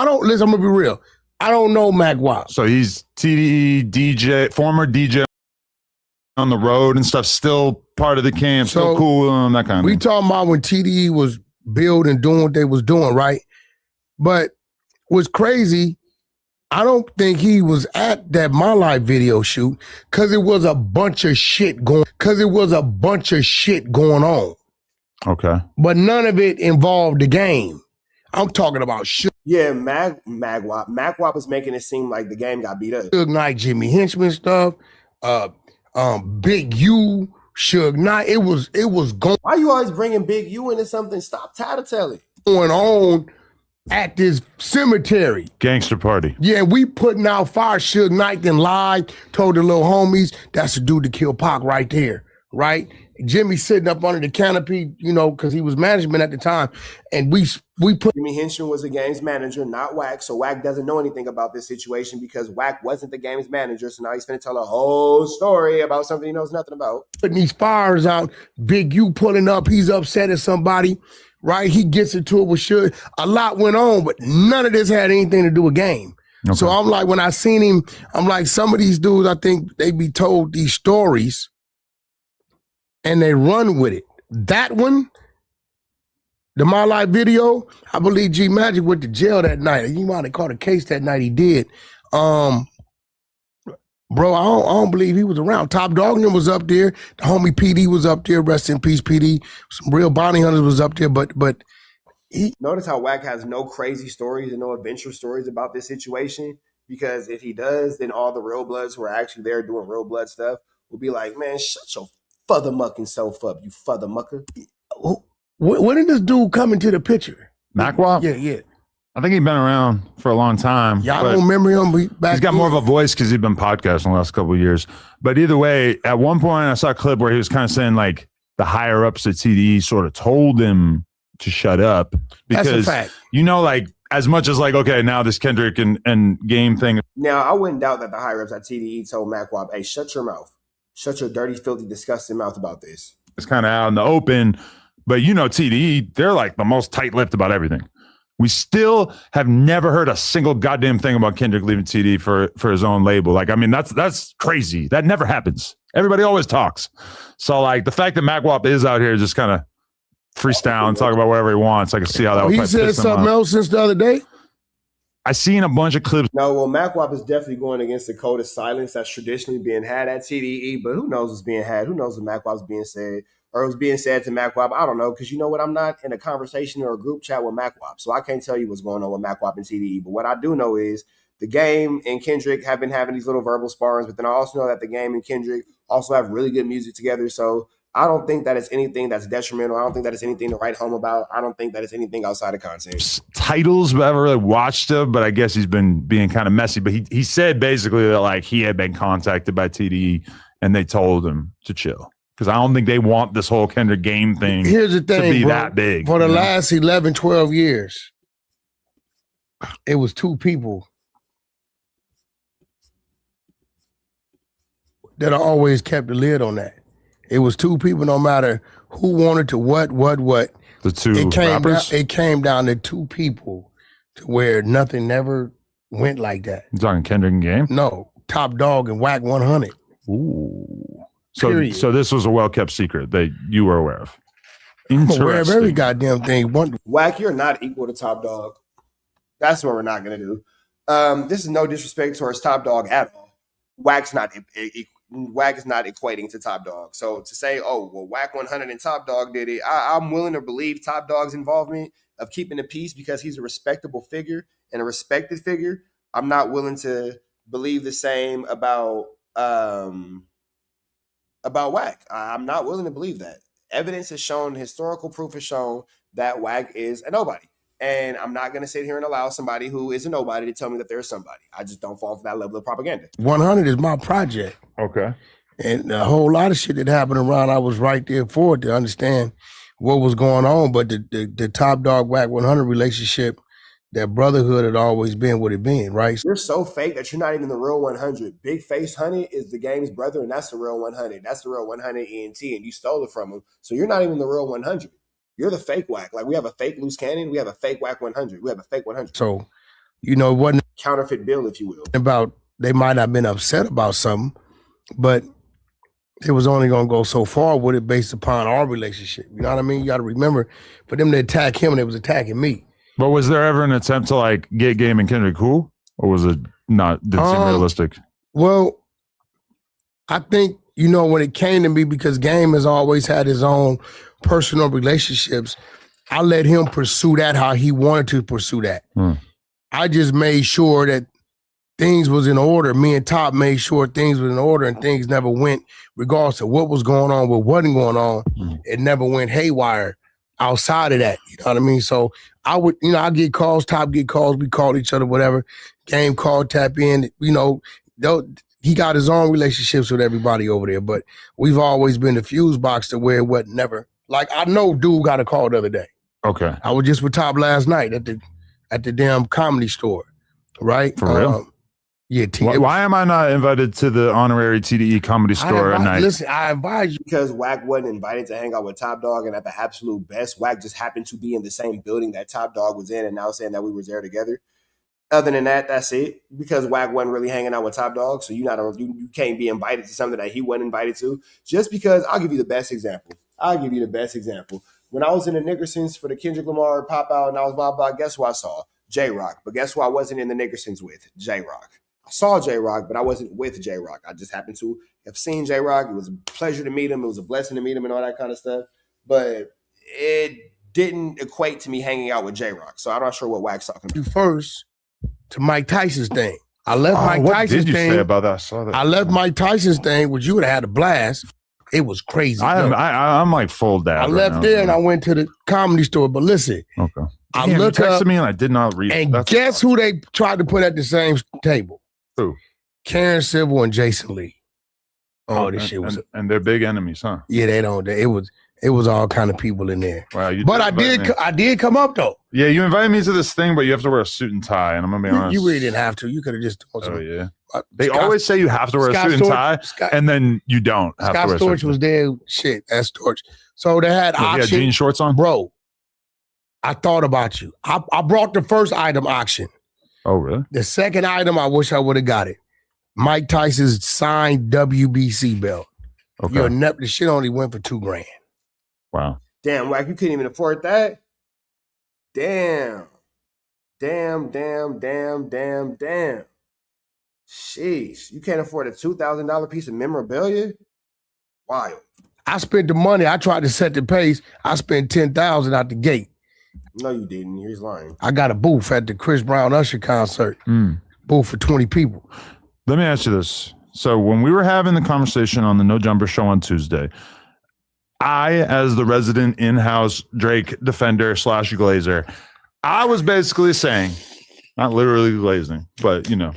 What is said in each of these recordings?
listen, I'm gonna be real. I don't know Mackwop. So he's TDE, DJ, former DJ on the road and stuff, still part of the camp, still cool and that kind of thing. We talking about when TDE was building, doing what they was doing, right? But what's crazy, I don't think he was at that My Life video shoot because it was a bunch of shit going on. Okay. But none of it involved the game. I'm talking about shit. Yeah, Mackwop. Mackwop is making it seem like the game got beat up. Suge Knight, Jimmy Henchman stuff, Big U, Suge Knight. It was going. Why you always bringing Big U into something? Stop tattletailing. Going on at this cemetery. Gangster party. Yeah, we putting out fire. Suge Knight then lied, told the little homies, that's the dude to kill Pac right there, right? Jimmy sitting up under the canopy, you know, because he was management at the time. And we put... Jimmy Henchman was the game's manager, not Wack. So Wack doesn't know anything about this situation because Wack wasn't the game's manager. So now he's going to tell a whole story about something he knows nothing about. Putting these fires out, Big U pulling up, he's upset at somebody, right? He gets into it with Suge. A lot went on, but none of this had anything to do with game. Okay. So I'm like, when I seen him, I'm like, some of these dudes, I think they be told these stories and they run with it. That one, the My Life video, I believe G Magic went to jail that night. He might have caught a case that night. He did. Bro, I don't believe he was around. Top Dawg was up there. The homie PD was up there. Rest in peace, PD. Some real bounty hunters was up there, but he... Notice how Wack has no crazy stories and no adventure stories about this situation, because if he does, then all the real bloods who are actually there doing real blood stuff will be like, man, shut your further mucking self up, you further mucker. When did this dude come into the picture? Mackwop? Yeah. I think he's been around for a long time. Y'all don't remember him? He's got more of a voice because he's been podcasting the last couple of years. But either way, at one point I saw a clip where he was kind of saying like the higher ups at TDE sort of told him to shut up. Because, that's a fact. You know, like as much as like, okay, now this Kendrick and game thing. Now, I wouldn't doubt that the higher ups at TDE told Mackwop, hey, shut your mouth. Shut your dirty, filthy, disgusting mouth about this. It's kind of out in the open. But you know, TDE, they're like the most tight-lipped about everything. We still have never heard a single goddamn thing about Kendrick leaving TDE for his own label. Like, I mean, that's crazy. That never happens. Everybody always talks. So like the fact that Mackwop is out here just kind of freestyle and talk about whatever he wants, I can see how that would He said something else since the other day? I seen a bunch of clips. No, well, Mackwop is definitely going against the code of silence that's traditionally being had at TDE, but who knows what's being had? Who knows what Mackwop's being said? Or was being said to Mackwop? I don't know, because you know what? I'm not in a conversation or a group chat with Mackwop, so I can't tell you what's going on with Mackwop and TDE. But what I do know is the game and Kendrick have been having these little verbal sparrings, but then I also know that the game and Kendrick also have really good music together, so I don't think that it's anything that's detrimental. I don't think that it's anything to write home about. I don't think that it's anything outside of content. Titles, but I haven't really watched him, but I guess he's been being kind of messy. But he said basically that like he had been contacted by TDE and they told him to chill. Because I don't think they want this whole Kendrick game thing Here's the thing, to be bro, that big. For the last 11, 12 years, it was two people that always kept the lid on that. It was two people, no matter who wanted to what. The two rappers? It came down to two people to where nothing never went like that. You talking Kendrick and Game? No, Top Dawg and WACK100. Ooh. So this was a well-kept secret that you were aware of. I'm aware of every goddamn thing. Wack, you're not equal to Top Dawg. That's what we're not going to do. This is no disrespect towards Top Dawg at all. Wack is not equating to Top Dawg. So to say, oh, well, WACK100 and Top Dawg did it, I'm willing to believe Top Dawg's involvement of keeping the peace because he's a respectable figure and a respected figure. I'm not willing to believe the same about Wack. I'm not willing to believe that. Evidence has shown, historical proof has shown that Wack is a nobody. And I'm not going to sit here and allow somebody who is a nobody to tell me that they're somebody. I just don't fall for that level of propaganda. 100 is my project. Okay. And a whole lot of shit that happened around, I was right there for it to understand what was going on. But the Top Dawg WACK100 relationship, that brotherhood had always been what it been, right? You're so fake that you're not even the real 100. Big Face Honey is the game's brother, and that's the real 100. That's the real 100 ENT, and you stole it from him. So you're not even the real 100. You're the fake Wack. Like, we have a fake loose cannon. We have a fake WACK100. We have a fake 100. So you know, it wasn't Counterfeit bill, if you will. about, they might not have been upset about something, but it was only going to go so far with it based upon our relationship. You know what I mean? You got to remember, for them to attack him, they was attacking me. But was there ever an attempt to like get Game and Kendrick cool? Or was it not, didn't seem realistic? Well, I think, you know, when it came to me, because Game has always had his own personal relationships, I let him pursue that how he wanted to pursue that. I just made sure that things was in order. Me and Top made sure things was in order, and things never went, regardless of what was going on, what wasn't going on, it never went haywire outside of that. You know what I mean? So I would, you know, I get calls, Top get calls, we call each other, whatever. Game call, tap in, you know, he got his own relationships with everybody over there, but we've always been the fuse box to where it wasn't never. Like, I know dude got a call the other day. Okay. I was just with Top last night at the damn Comedy Store, right? For real? Yeah. Why am I not invited to the honorary TDE Comedy Store at night? Listen, I invite you. Because Wack wasn't invited to hang out with Top Dawg, and at the absolute best, Wack just happened to be in the same building that Top Dawg was in, and now saying that we were there together. Other than that, that's it. Because Wack wasn't really hanging out with Top Dawg, so you can't be invited to something that he wasn't invited to. Just because, I'll give you the best example. When I was in the Nickersons for the Kendrick Lamar pop out and I was blah, blah, guess who I saw? J-Rock. But guess who I wasn't in the Nickersons with? J-Rock. I saw J-Rock, but I wasn't with J-Rock. I just happened to have seen J-Rock. It was a pleasure to meet him. It was a blessing to meet him and all that kind of stuff. But it didn't equate to me hanging out with J-Rock. So I'm not sure what Wack's talking about. First, to Mike Tyson's thing. I left Mike what Tyson's did you thing. say about that? I saw that. I left Mike Tyson's thing, which you would have had a blast. It was crazy. I'm like full dad. I left there and I went to the Comedy Store. But listen, okay. I Damn, looked you texted up me and I did not read. and guess who they tried to put at the same table? Who? Karen Civil and Jason Lee. Oh, this shit was. And they're big enemies, huh? Yeah, they don't. It was all kind of people in there. Wow, but I did come up though. Yeah, you invited me to this thing, but you have to wear a suit and tie, and I'm gonna be honest. You really didn't have to. You could have just. Oh yeah. They always say you have to wear a suit and tie, and then you don't have to wear a suit. Storch was there. Shit, that's Storch. So they had auction. He had jean shorts on, bro. I thought about you. I brought the first item auction. Oh really? The second item, I wish I would have got it. Mike Tyson's signed WBC belt. Okay. The shit only went for $2,000. Wow. Damn, Wack, you couldn't even afford that? Damn. Sheesh. You can't afford a $2,000 piece of memorabilia? Wild. I spent the money. I tried to set the pace. I spent $10,000 out the gate. No, you didn't. He's lying. I got a booth at the Chris Brown Usher concert. Booth for 20 people. Let me ask you this. So when we were having the conversation on the No Jumper show on Tuesday, I, as the resident in-house Drake defender / glazer, I was basically saying, not literally glazing, but, you know,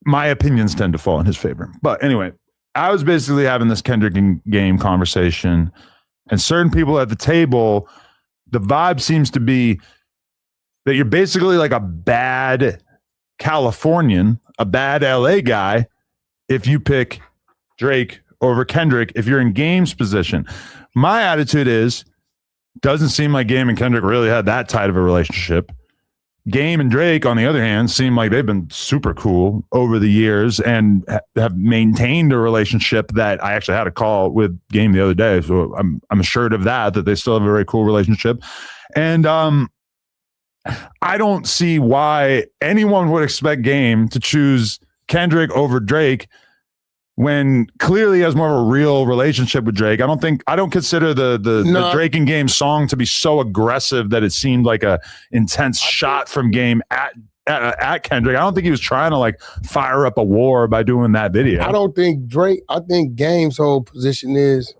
my opinions tend to fall in his favor. But anyway, I was basically having this Kendrick game conversation, and certain people at the table, the vibe seems to be that you're basically like a bad Californian, a bad LA guy, if you pick Drake over Kendrick, if you're in Game's position. My attitude is, doesn't seem like Game and Kendrick really had that tight of a relationship. Game and Drake, on the other hand, seem like they've been super cool over the years and have maintained a relationship that I actually had a call with Game the other day. So I'm assured of that they still have a very cool relationship. And I don't see why anyone would expect Game to choose Kendrick over Drake when clearly he has more of a real relationship with Drake. I don't consider the Drake and Game song to be so aggressive that it seemed like a intense shot from Game at Kendrick. I don't think he was trying to like fire up a war by doing that video. I think Game's whole position is,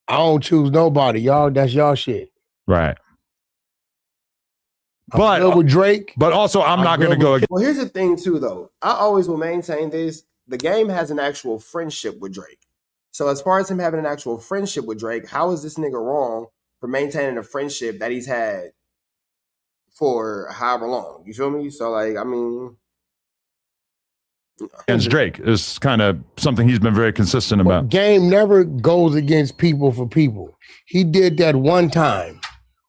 I don't choose nobody. Y'all, that's y'all shit. Right. I'm good with Drake. But also I'm not going to go against. Well, here's the thing too, though. I always will maintain this. The Game has an actual friendship with Drake. So as far as him having an actual friendship with Drake, how is this nigga wrong for maintaining a friendship that he's had for however long? You feel me? So like, I mean, against Drake is kind of something he's been very consistent about. Game never goes against people for people. He did that one time.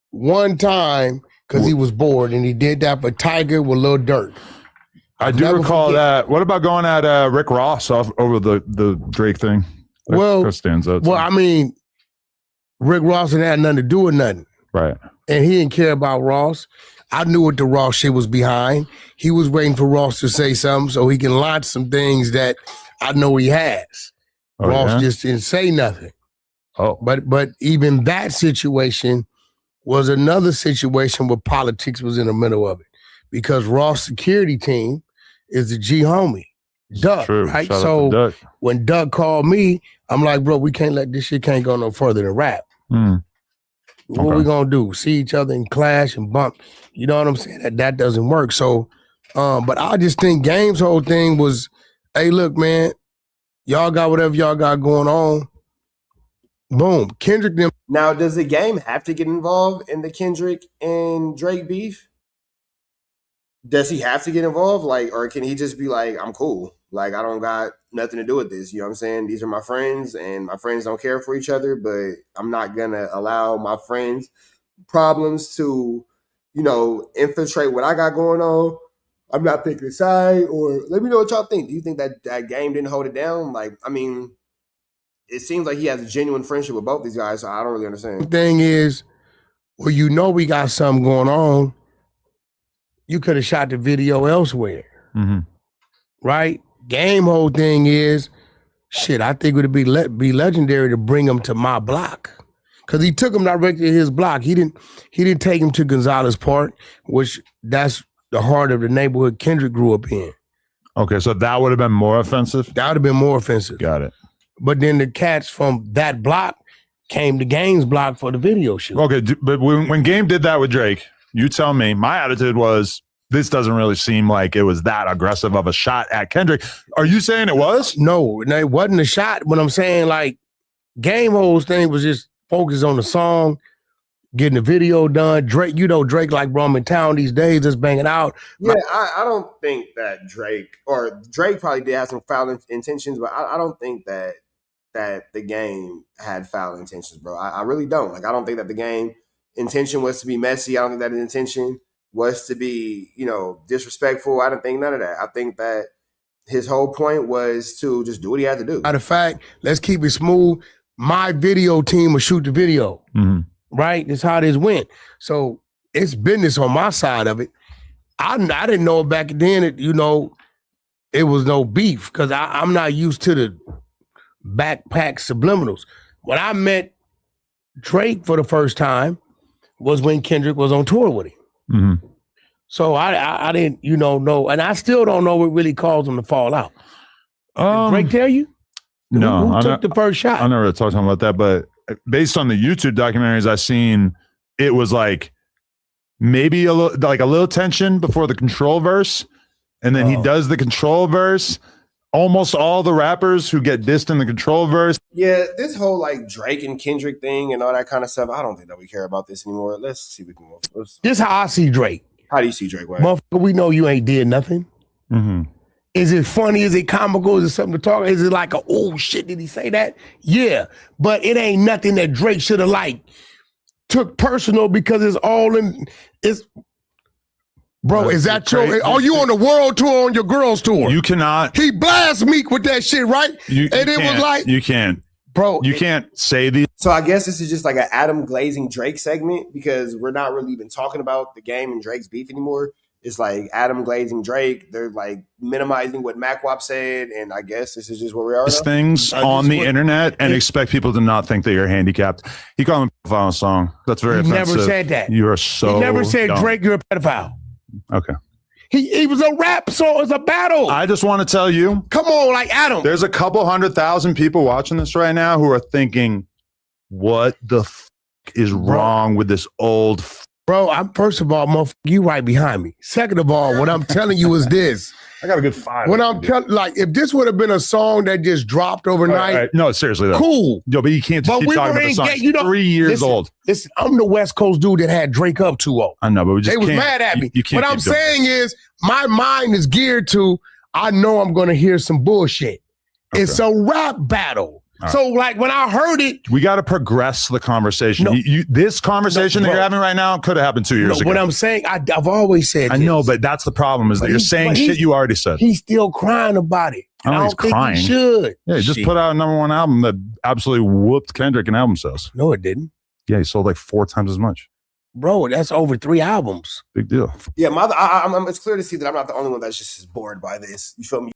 One time because he was bored, and he did that for Tiger with Lil Durk. I do recall that. What about going at Rick Ross over the Drake thing? That stands out. Well, I mean, Rick Ross didn't have nothing to do with nothing. Right. And he didn't care about Ross. I knew what the Ross shit was behind. He was waiting for Ross to say something so he can launch some things that I know he has. Ross just didn't say nothing. Oh. But even that situation was another situation where politics was in the middle of it. Because Ross' security team is the G homie, Dawg, right? So when Dawg called me, I'm like, bro, we can't let this shit can't go no further than rap. What we gonna do? See each other and clash and bump? You know what I'm saying? That doesn't work. So, but I just think Game's whole thing was, hey, look, man, y'all got whatever y'all got going on. Boom, Kendrick. Now, does the Game have to get involved in the Kendrick and Drake beef? Does he have to get involved? Like, or can he just be like, I'm cool. Like, I don't got nothing to do with this. You know what I'm saying? These are my friends and my friends don't care for each other, but I'm not going to allow my friends' problems to, infiltrate what I got going on. I'm not picking a side. Or let me know what y'all think. Do you think that Game didn't hold it down? Like, I mean, it seems like he has a genuine friendship with both these guys, so I don't really understand. The thing is, well, we got something going on. You could have shot the video elsewhere, right? Game whole thing is, shit, I think it would be legendary to bring him to my block. Because he took him directly to his block. He didn't take him to Gonzalez Park, which that's the heart of the neighborhood Kendrick grew up in. Okay, so that would have been more offensive? That would have been more offensive. Got it. But then the cats from that block came to Game's block for the video shoot. Okay, but when Game did that with Drake, you tell me, my attitude was, this doesn't really seem like it was that aggressive of a shot at Kendrick. Are you saying it was? No, it wasn't a shot. But I'm saying, like, Game Ho's thing was just focused on the song, getting the video done. Drake, Drake like bro, I'm in town these days, just banging out. Yeah, I don't think that Drake probably did have some foul intentions, but I don't think that the Game had foul intentions, bro. I really don't. Like, I don't think that the Game intention was to be messy. I don't think that his intention was to be, disrespectful. I don't think none of that. I think that his whole point was to just do what he had to do. Matter of fact, let's keep it smooth. My video team will shoot the video, right? That's how this went. So it's business on my side of it. I didn't know back then that, it was no beef because I'm not used to the backpack subliminals. When I met Drake for the first time was when Kendrick was on tour with him. So I didn't, know, and I still don't know what really caused them to fall out. Did Drake tell you? No. Who took the first shot? I never talked to him about that, but based on the YouTube documentaries I've seen, it was like maybe a little tension before the control verse, and then he does the control verse. Almost all the rappers who get dissed in the control verse. Yeah, this whole like Drake and Kendrick thing and all that kind of stuff, I don't think that we care about this anymore. Let's see if we can move. This is how I see Drake. How do you see Drake? Motherfucker, we know you ain't did nothing. Is it funny? Is it comical? Is it something to talk? Is it like oh shit, did he say that? Yeah, but it ain't nothing that Drake should have took personal because it's all in, bro, is that your, are you on the world tour on your girls tour? You cannot. He blast Meek with that shit, right? It was like. You can't. Bro. You can't say these. So I guess this is just like an Adam glazing Drake segment because we're not really even talking about the Game and Drake's beef anymore. It's like Adam glazing Drake. They're like minimizing what Mackwop said. And I guess this is just where we are. Things on the internet and expect people to not think that you're handicapped. He called him a pedophile song. That's very offensive. He never said that. You are so He never said, dumb. Drake, you're a pedophile. Okay. He was a rap song. It was a battle. I just want to tell you. Come on, like Adam. There's a couple 100,000 people watching this right now who are thinking, what the f is wrong with this old Bro, first of all, motherfucker, you right behind me. Second of all, what I'm telling you is this. I got a good 5. When I'm telling, like, if this would have been a song that just dropped overnight. Right. No, seriously, though. Cool. No, but you can't just keep talking about the song. It's 3 years old. Listen, I'm the West Coast dude that had Drake up 2-0. I know, but we just They was mad at me. What I'm saying is, my mind is geared to, I know I'm going to hear some bullshit. Okay. It's a rap battle. So like when I heard it, we got to progress the conversation. No. This conversation that bro. you're having right now could have happened 2 years ago. What I'm saying, I've always said I this. know, but that's the problem is that you're saying shit you already said. He's still crying about it. I don't think crying. he should. Yeah, he just put out a #1 album that absolutely whooped Kendrick in album sales. No, it didn't. Yeah, he sold like 4 times as much. Bro, that's over 3 albums. Big deal. Yeah, it's clear to see that I'm not the only one that's just bored by this. You feel me?